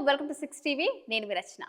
Welcome to 6 TV. నేను విరచన.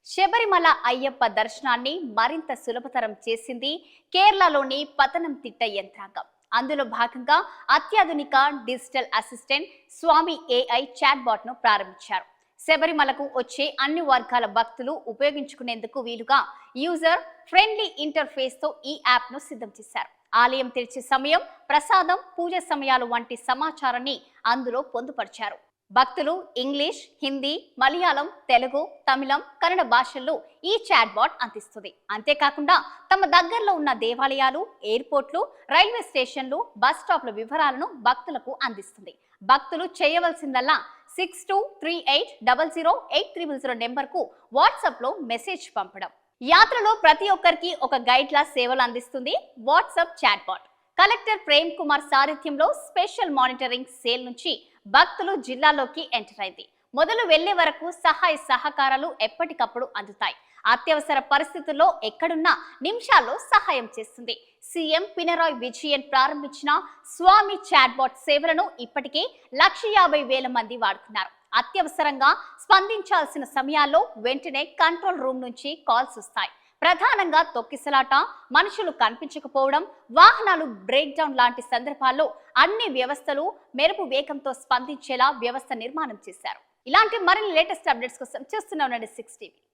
శబరిమల అయ్యప్ప దర్శనాన్ని మరింత సులభతరం చేసింది కేరళలోని పతనంతిట్ట యంత్రాంగం. అందులో భాగంగా అత్యాధునిక డిజిటల్ అసిస్టెంట్ స్వామి AI చాట్ బాట్ ను ప్రారంభించారు. శబరిమలకు వచ్చే అన్ని వర్గాల భక్తులు ఉపయోగించుకునేందుకు వీలుగా యూజర్ ఫ్రెండ్లీ ఇంటర్ఫేస్ తో ఈ యాప్ ను సిద్ధం చేశారు. ఆలయం తెరిచే సమయం, ప్రసాదం, పూజ సమయాలు వంటి సమాచారాన్ని అందులో పొందుపరిచారు. భక్తులు ఇంగ్లీష్, హిందీ, మలయాళం, తెలుగు, తమిళం, కన్నడ భాషల్లో ఈ చాట్ బాట్ అందిస్తుంది. అంతేకాకుండా తమ దగ్గరలో ఉన్న దేవాలయాలు, ఎయిర్పోర్ట్లు, రైల్వే స్టేషన్లు, బస్ స్టాప్ల వివరాలను భక్తులకు అందిస్తుంది. భక్తులు చేయవలసిందల్లా 6238008300 నెంబర్కు వాట్సాప్ లో మెసేజ్ పంపడం. యాత్రలో ప్రతి ఒక్కరికి ఒక గైడ్ లా సేవలు అందిస్తుంది WhatsApp chat bot. Collector Prem Kumar సారథ్యంలో స్పెషల్ మానిటరింగ్ సేల్ నుంచి భక్తులు జిల్లాలోకి ఎంటర్ అయింది. మొదలు వెళ్లే వరకు సహాయ సహకారాలు ఎప్పటికప్పుడు అందుతాయి. అత్యవసర పరిస్థితుల్లో ఎక్కడున్నా నిమిషాల్లో సహాయం చేస్తుంది. సీఎం పినరాయ్ విజయన్ ప్రారంభించిన స్వామి చాట్ బాట్ సేవలను ఇప్పటికే 150,000 మంది వాడుకున్నారు. అత్యవసరంగా స్పందించాల్సిన సమయాల్లో వెంటనే కంట్రోల్ రూమ్ నుంచి కాల్స్ వస్తాయి. ప్రధానంగా తొక్కిసలాట, మనుషులు కనిపించకపోవడం, వాహనాలు బ్రేక్ డౌన్ లాంటి సందర్భాల్లో అన్ని వ్యవస్థలు మెరుపు వేగంతో స్పందించేలా వ్యవస్థ నిర్మాణం చేశారు. ఇలాంటి మరిన్ని లేటెస్ట్ అప్డేట్స్ కోసం చూస్తూనే ఉండండి 6 టీవీ.